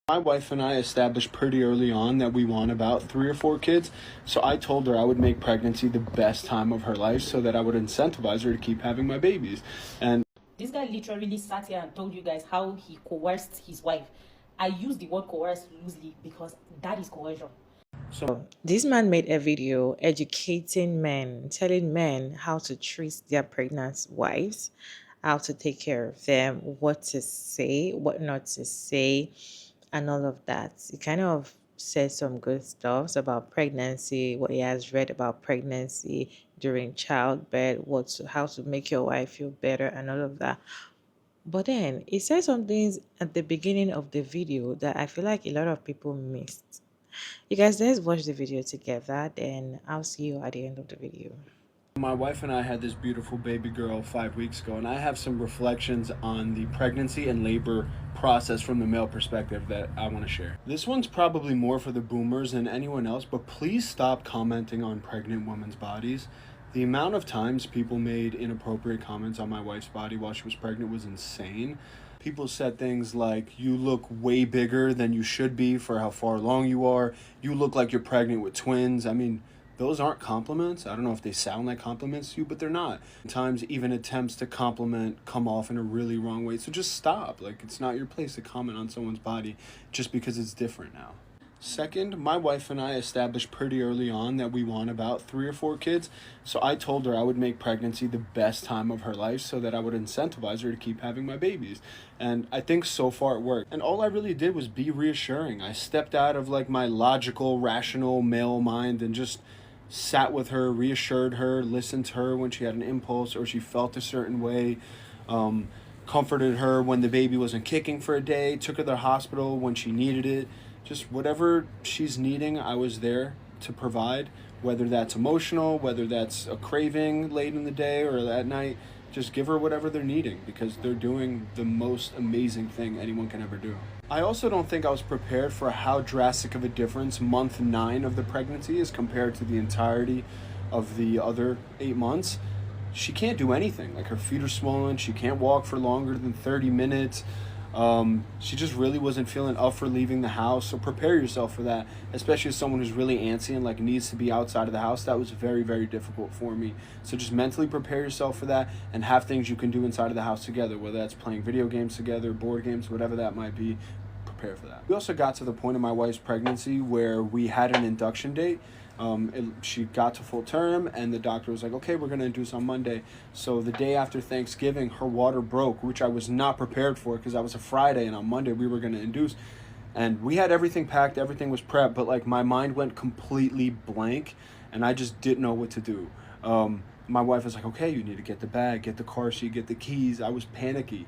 My wife and I established pretty early on that we want about 3 or 4 kids. So I told her I would make pregnancy the best time of her life so that I would incentivize her to keep having my babies. And this guy literally sat here and told you guys how he coerced his wife. I use the word coerce loosely because that is coercion. So this man made a video educating men, telling men how to treat their pregnant wives, how to take care of them, what to say, what not to say, and all of that. He kind of said some good stuff about pregnancy, what he has read about pregnancy during childbirth, how to make your wife feel better, and all of that. But then he said some things at the beginning of the video that I feel like a lot of people missed. You guys, let's watch the video together, then I'll see you at the end of the video. my wife and I had this beautiful baby girl 5 weeks ago, and I have some reflections on the pregnancy and labor process from the male perspective that I want to share. This one's probably more for the boomers than anyone else, but please stop commenting on pregnant women's bodies. The amount of times people made inappropriate comments on my wife's body while she was pregnant was insane. People said things like, "You look way bigger than you should be for how far along you are. You look like you're pregnant with twins." I mean, those aren't compliments. I don't know if they sound like compliments to you, but they're not. Sometimes even attempts to compliment come off in a really wrong way. So just stop. Like, it's not your place to comment on someone's body just because it's different now. Second, my wife and I established pretty early on that we want about 3 or 4 kids. So I told her I would make pregnancy the best time of her life so that I would incentivize her to keep having my babies. And I think so far it worked. And all I really did was be reassuring. I stepped out of like my logical, rational male mind and just sat with her, reassured her, listened to her when she had an impulse or she felt a certain way, comforted her when the baby wasn't kicking for a day, took her to the hospital when she needed it. Just whatever she's needing, I was there to provide, whether that's emotional, whether that's a craving late in the day or at night. Just give her whatever they're needing because they're doing the most amazing thing anyone can ever do. I also don't think I was prepared for how drastic of a difference month 9 of the pregnancy is compared to the entirety of the other 8 months. She can't do anything. Like, her feet are swollen. She can't walk for longer than 30 minutes. She just really wasn't feeling up for leaving the house. So prepare yourself for that, especially as someone who's really antsy and like needs to be outside of the house. That was very, very difficult for me. So just mentally prepare yourself for that and have things you can do inside of the house together, whether that's playing video games together, board games, whatever that might be. Prepare for that. We also got to the point of my wife's pregnancy where we had an induction date. She got to full term and the doctor was like, okay, we're going to induce on Monday. So the day after Thanksgiving, her water broke, which I was not prepared for because that was a Friday and on Monday we were going to induce. And we had everything packed, everything was prepped, but like my mind went completely blank and I just didn't know what to do. My wife was like, okay, you need to get the bag, get the car seat, get the keys. I was panicky.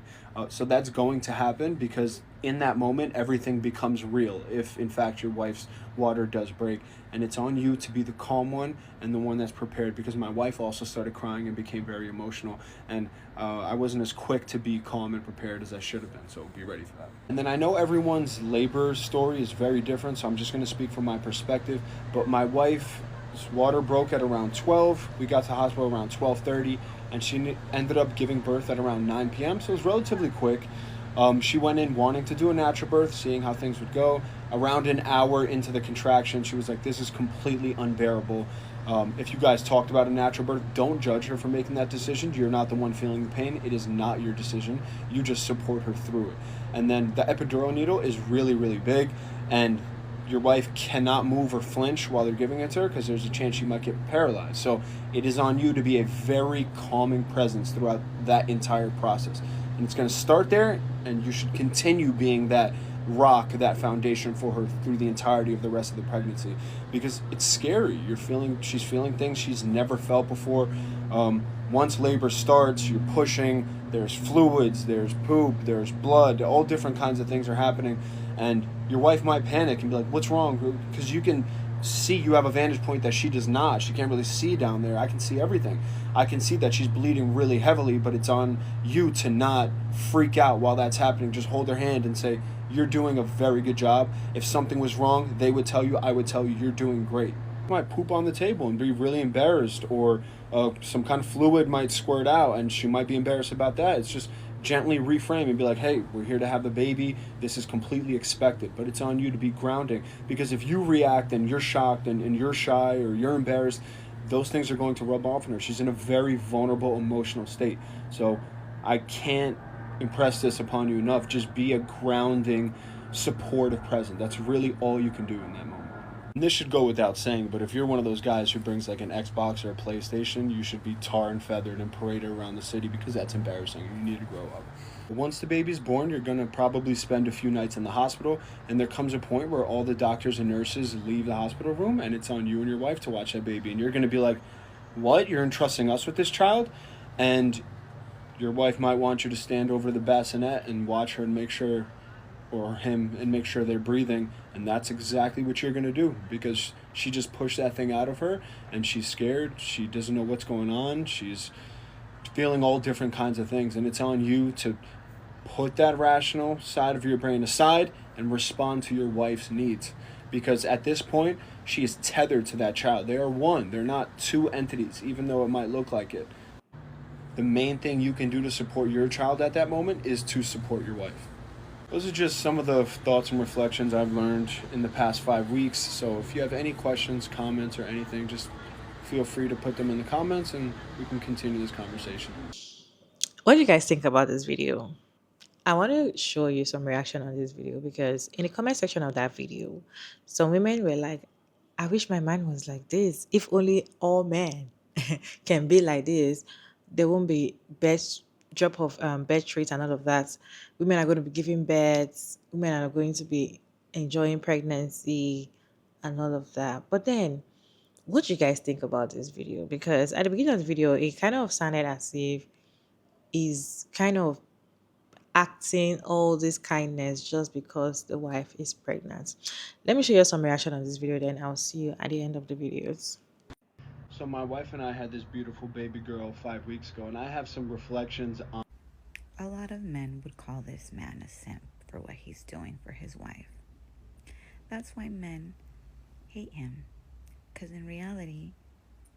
So that's going to happen because in that moment, everything becomes real if, in fact, your wife's water does break. And it's on you to be the calm one and the one that's prepared because my wife also started crying and became very emotional. And I wasn't as quick to be calm and prepared as I should have been. So be ready for that. And then I know everyone's labor story is very different, so I'm just going to speak from my perspective. But my wife... water broke at around 12. We got to the hospital around 12:30, and she ended up giving birth at around 9 p.m. So it was relatively quick. She went in wanting to do a natural birth, seeing how things would go. Around an hour into the contraction, she was like, "This is completely unbearable." If you guys talked about a natural birth, don't judge her for making that decision. You're not the one feeling the pain. It is not your decision. You just support her through it. And then the epidural needle is really, really big, and your wife cannot move or flinch while they're giving it to her because there's a chance she might get paralyzed. So it is on you to be a very calming presence throughout that entire process. And it's going to start there, and you should continue being that rock, that foundation for her through the entirety of the rest of the pregnancy because it's scary. She's feeling things she's never felt before. Once labor starts, you're pushing, there's fluids, there's poop, there's blood, all different kinds of things are happening. And your wife might panic and be like, what's wrong? Because you can see you have a vantage point that she does not. She can't really see down there. I can see everything. I can see that she's bleeding really heavily, but it's on you to not freak out while that's happening. Just hold her hand and say, you're doing a very good job. If something was wrong, they would tell you, I would tell you, you're doing great. You might poop on the table and be really embarrassed, or some kind of fluid might squirt out and she might be embarrassed about that. It's just gently reframe and be like, hey, we're here to have a baby. This is completely expected, but it's on you to be grounding. Because if you react and you're shocked and you're shy or you're embarrassed, those things are going to rub off on her. She's in a very vulnerable emotional state. So I can't impress this upon you enough. Just be a grounding, supportive present. That's really all you can do in that moment. And this should go without saying, but if you're one of those guys who brings like an Xbox or a PlayStation, you should be tar and feathered and paraded around the city, because that's embarrassing. You need to grow up. But once the baby's born, you're going to probably spend a few nights in the hospital, and there comes a point where all the doctors and nurses leave the hospital room, and it's on you and your wife to watch that baby. And you're going to be like, what? You're entrusting us with this child? And your wife might want you to stand over the bassinet and watch her and make sure, or him, and make sure they're breathing. And that's exactly what you're going to do, because she just pushed that thing out of her, and she's scared. She doesn't know what's going on. She's feeling all different kinds of things, and it's on you to put that rational side of your brain aside and respond to your wife's needs, because at this point she is tethered to that child. They are one. They're not two entities, even though it might look like it. The main thing you can do to support your child at that moment is to support your wife. Those are just some of the thoughts and reflections I've learned in the past 5 weeks. So if you have any questions, comments, or anything, just feel free to put them in the comments and we can continue this conversation. What do you guys think about this video? I want to show you some reaction on this video, because in the comment section of that video, some women were like, I wish my man was like this. If only all men can be like this, there won't be drop of birth rates and all of that. Women are going to be giving births. Women are going to be enjoying pregnancy and all of that. But then, what do you guys think about this video? Because at the beginning of the video, it kind of sounded as if he's kind of acting all this kindness just because the wife is pregnant. Let me show you some reaction on this video, then I'll see you at the end of the videos. So my wife and I had this beautiful baby girl 5 weeks ago, and I have some reflections on. A lot of men would call this man a simp for what he's doing for his wife. That's why men hate him, because in reality,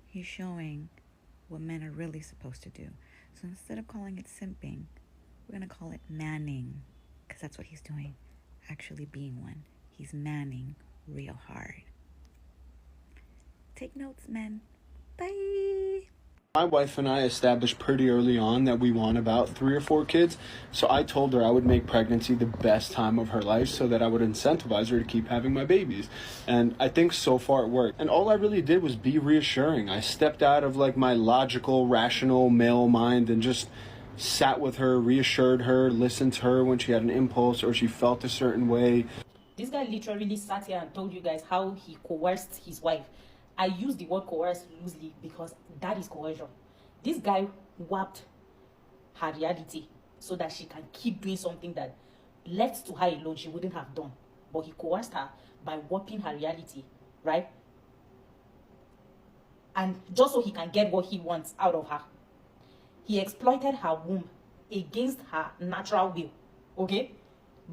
he's showing what men are really supposed to do. So instead of calling it simping, we're going to call it manning, because that's what he's doing, actually being one. He's manning real hard. Take notes, men. Bye. My wife and I established pretty early on that we want about 3 or 4 kids, so I told her I would make pregnancy the best time of her life so that I would incentivize her to keep having my babies. And I think so far it worked. And all I really did was be reassuring. I stepped out of like my logical, rational male mind and just sat with her, reassured her, listened to her when she had an impulse or she felt a certain way. This guy literally sat here and told you guys how he coerced his wife. I use the word coerce loosely because that is coercion. This guy warped her reality so that she can keep doing something that, left to her alone, she wouldn't have done. But he coerced her by warping her reality, right? And just so he can get what he wants out of her. He exploited her womb against her natural will, okay?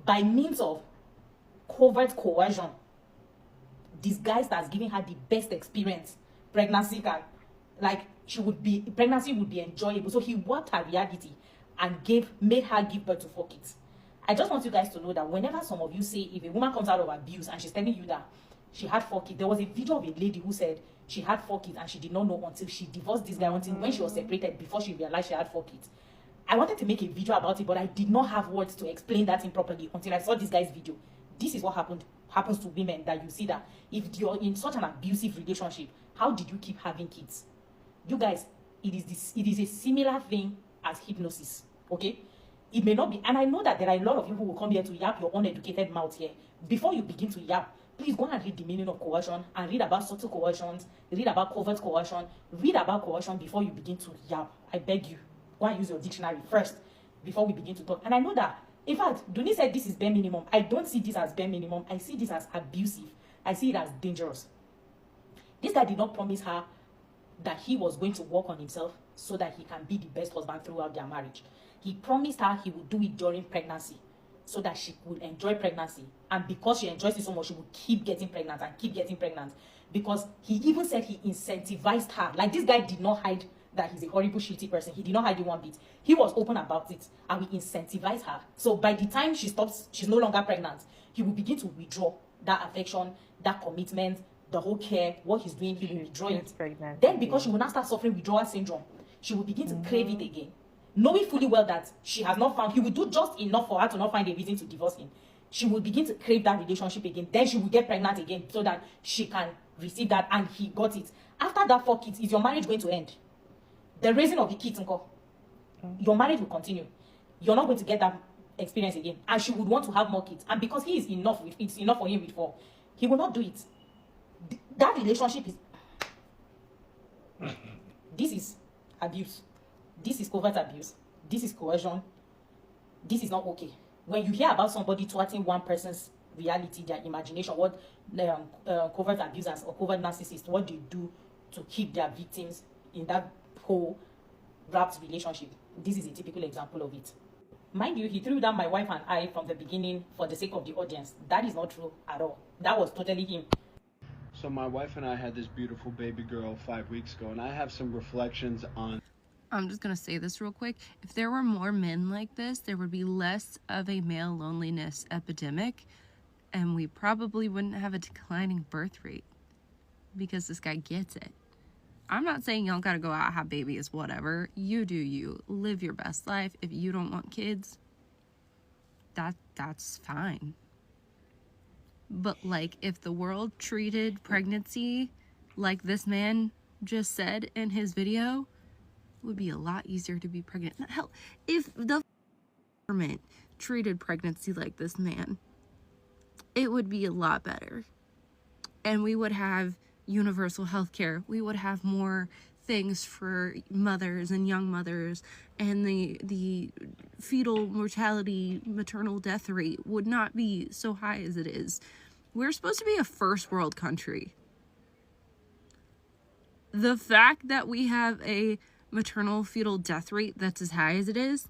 By means of covert coercion, disguised as giving her the best experience pregnancy can, like, pregnancy would be enjoyable. So he warped her reality and made her give birth to 4 kids. I just want you guys to know that whenever some of you say, if a woman comes out of abuse and she's telling you that she had 4 kids, there was a video of a lady who said she had 4 kids and she did not know until she divorced this guy, until when she was separated, before she realized she had 4 kids. I wanted to make a video about it, but I did not have words to explain that improperly until I saw this guy's video. This is what happens to women, that you see that if you're in such an abusive relationship, how did you keep having kids? You guys, it is a similar thing as hypnosis, okay? It may not be, and I know that there are a lot of you who will come here to yap your uneducated mouth here. Before you begin to yap, please go and read the meaning of coercion and read about subtle coercions, read about covert coercion, read about coercion before you begin to yap. I beg you, go and use your dictionary first before we begin to talk. And I know that, in fact, Duni said this is bare minimum. I don't see this as bare minimum. I see this as abusive. I see it as dangerous. This guy did not promise her that he was going to work on himself so that he can be the best husband throughout their marriage. He promised her he would do it during pregnancy so that she would enjoy pregnancy. And because she enjoys it so much, she would keep getting pregnant and keep getting pregnant. Because he even said he incentivized her. Like, this guy did not hide that he's a horrible, shitty person. He did not hide it one bit. He was open about it, and we incentivized her. So by the time she stops, she's no longer pregnant, he will begin to withdraw that affection, that commitment, the whole care, what he's doing, he will withdraw it. Then because she will not start suffering withdrawal syndrome, she will begin to crave it again. Knowing fully well that she has not found, he will do just enough for her to not find a reason to divorce him. She will begin to crave that relationship again. Then she will get pregnant again so that she can receive that, and he got it. After that 4 kids, is your marriage going to end? The raising of the kids, your marriage will continue. You're not going to get that experience again. And she would want to have more kids. And because he is enough, it's enough for him with 4, he will not do it. That relationship is... This is abuse. This is covert abuse. This is coercion. This is not okay. When you hear about somebody thwarting one person's reality, their imagination, what covert abusers or covert narcissists, what they do to keep their victims in that whole wrapped relationship, this is a typical example of it. Mind you, he threw down my wife and I from the beginning for the sake of the audience. That is not true at all. That was totally him. So my wife and I had this beautiful baby girl 5 weeks ago, and I have some reflections on... I'm just going to say this real quick. If there were more men like this, there would be less of a male loneliness epidemic, and we probably wouldn't have a declining birth rate because this guy gets it. I'm not saying y'all got to go out, have babies, whatever. You do you. Live your best life. If you don't want kids, that's fine. But, like, if the world treated pregnancy like this man just said in his video, it would be a lot easier to be pregnant. Hell, if the government treated pregnancy like this man, it would be a lot better. And we would have universal health care. We would have more things for mothers and young mothers, and the fetal mortality, maternal death rate would not be so high as it is. We're supposed to be a first world country. The fact that we have a maternal fetal death rate that's as high as it is,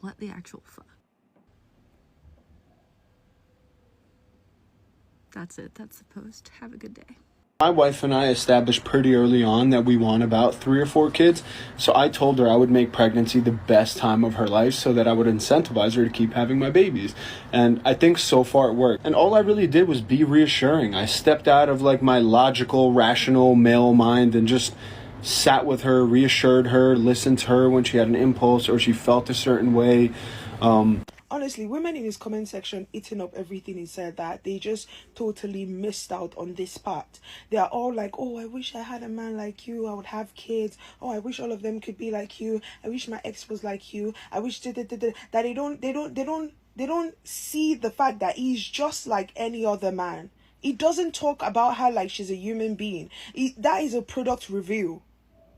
what the actual fuck? That's it. That's the post. Have a good day. My wife and I established pretty early on that we want about 3 or 4 kids, so I told her I would make pregnancy the best time of her life so that I would incentivize her to keep having my babies. And I think so far it worked. And all I really did was be reassuring. I stepped out of like my logical, rational male mind and just sat with her, reassured her, listened to her when she had an impulse or she felt a certain way. Honestly, women in his comment section eating up everything he said, that they just totally missed out on this part. They are all like, oh, I wish I had a man like you, I would have kids. Oh, I wish all of them could be like you. I wish my ex was like you. I wish that they don't see the fact that he's just like any other man. He doesn't talk about her like she's a human being. That is a product review.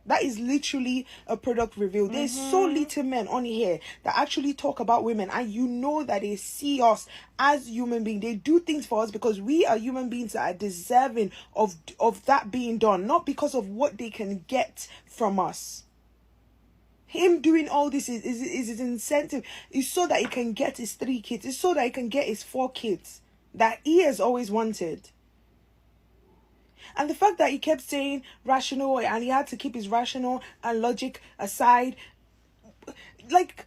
That is literally a product review. There's so little men on here that actually talk about women, and you know that they see us as human beings. They do things for us because we are human beings that are deserving of that being done, not because of what they can get from us. Him doing all this is his incentive. It's so that he can get his 3 kids. It's so that he can get his 4 kids that he has always wanted. And the fact that he kept saying rational, and he had to keep his rational and logic aside, like,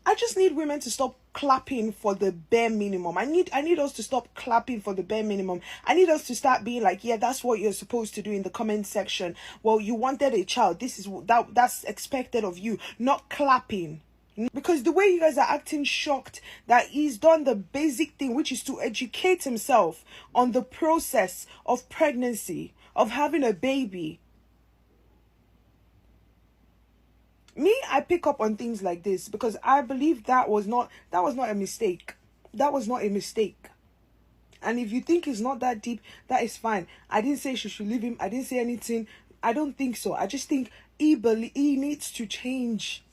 I just need women to stop clapping for the bare minimum. I need us to stop clapping for the bare minimum. I need us to start being like, yeah, that's what you're supposed to do in the comment section. Well, you wanted a child. That's expected of you, not clapping. Because the way you guys are acting shocked that he's done the basic thing, which is to educate himself on the process of pregnancy, of having a baby. Me, I pick up on things like this because I believe that was not a mistake. That was not a mistake. And if you think it's not that deep, that is fine. I didn't say she should leave him. I didn't say anything. I don't think so. I just think he needs to change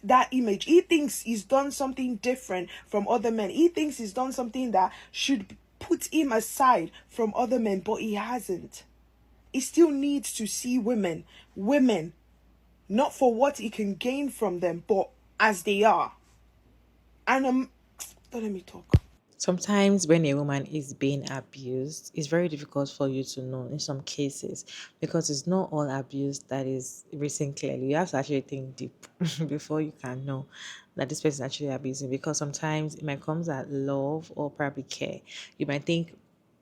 that image. He thinks he's done something different from other men. He thinks he's done something that should put him aside from other men, but he hasn't. He still needs to see women, not for what he can gain from them, but as they are. And don't let me talk. Sometimes when a woman is being abused, it's very difficult for you to know in some cases because it's not all abuse that is written clearly. You have to actually think deep before you can know that this person is actually abusing, because sometimes it might come as love or probably care. You might think,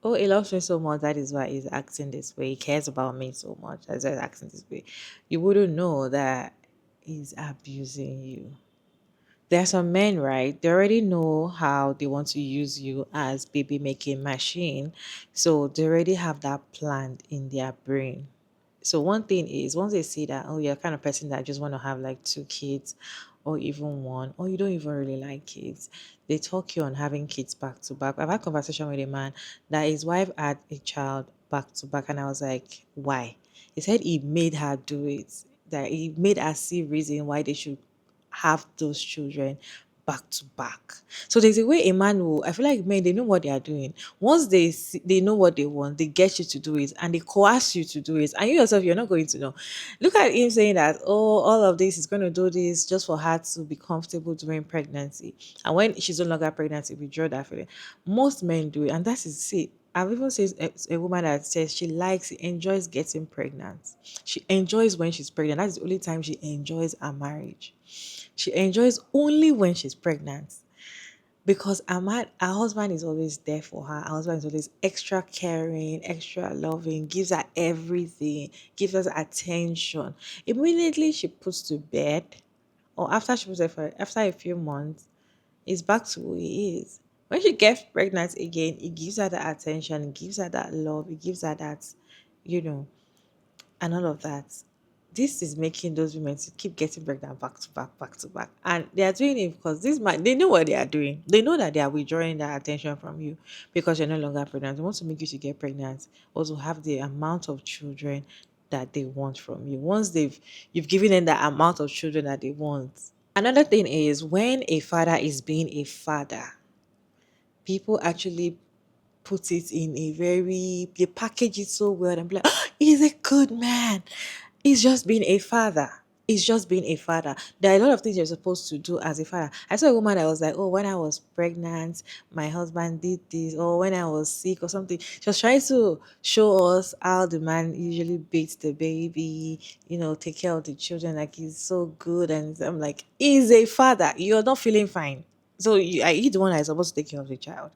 oh, he loves me so much, that is why he's acting this way. He cares about me so much, that's why he's acting this way. You wouldn't know that he's abusing you. There are some men, right? They already know how they want to use you as baby making machine. So they already have that planned in their brain. So one thing is, once they see that, oh, you're the kind of person that just want to have like two kids or even one, or you don't even really like kids, they talk you on having kids back to back. I've had conversation with a man that his wife had a child back to back, and I was like, why? He said he made her do it. That he made her see reason why they should have those children back to back. So there's a way a man will. I feel like men, they know what they are doing. Once they know what they want, they get you to do it and they coerce you to do it. And you yourself, you're not going to know. Look at him saying that, oh, all of this is going to do this just for her to be comfortable during pregnancy. And when she's no longer pregnant, he withdraw that feeling. Most men do it, and that is it. I've even seen a woman that says she enjoys getting pregnant. She enjoys when she's pregnant. That's the only time she enjoys her marriage. She enjoys only when she's pregnant, because her husband is always there for her. Her husband is always extra caring, extra loving, gives her everything, gives her attention. Immediately she puts to bed, or after she puts her for after a few months, it's back to who he is. When she gets pregnant again, it gives her that attention, it gives her that love, it gives her that, you know, and all of that. This is making those women to keep getting pregnant back to back, back to back. And they are doing it because this man, they know what they are doing. They know that they are withdrawing that attention from you because you're no longer pregnant. They want to make you to get pregnant or to have the amount of children that they want from you. Once you've given them the amount of children that they want. Another thing is, when a father is being a father, people actually put it in a very, they package it so well and be like, "Ah, he's a good man. He's just being a father. He's just being a father." There are a lot of things you're supposed to do as a father. I saw a woman that was like, oh, when I was pregnant, my husband did this, or when I was sick or something. She was trying to show us how the man usually beats the baby, take care of the children, like he's so good. And I'm like, he's a father. You're not feeling fine. So are you the one that is supposed to take care of the child?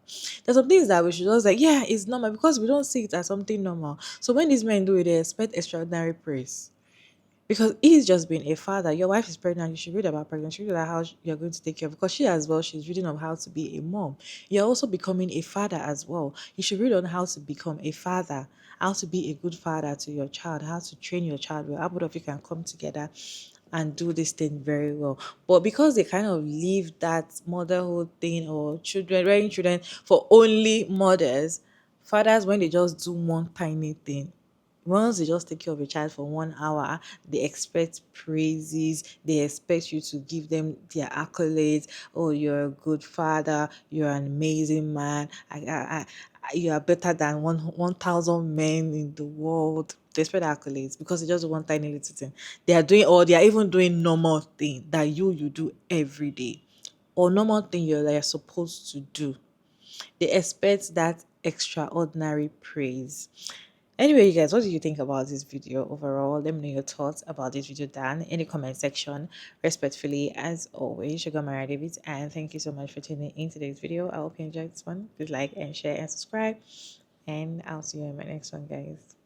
There's some things that we should just like, yeah, it's normal because we don't see it as something normal. So when these men do it, they expect extraordinary praise. Because he's just being a father. Your wife is pregnant. You should read about pregnancy. You should read about how you're going to take care of. Because she as well, she's reading on how to be a mom. You're also becoming a father as well. You should read on how to become a father, how to be a good father to your child, how to train your child well. How both of you can come together and do this thing very well. But because they kind of leave that motherhood thing or children, rearing children for only mothers, fathers, when they just do one tiny thing, once they just take care of a child for 1 hour, they expect praises. They expect you to give them their accolades. Oh, you're a good father. You're an amazing man. You are better than 1,000 men in the world. They expect accolades because it's just one tiny little thing. They are doing, or they are even doing normal thing that you do every day, or normal thing you're supposed to do. They expect that extraordinary praise. Anyway, you guys, what do you think about this video overall? Let me know your thoughts about this video down in the comment section. Respectfully, as always, Sugar Mara David, and thank you so much for tuning in today's video. I hope you enjoyed this one. Please like and share and subscribe, and I'll see you in my next one, guys.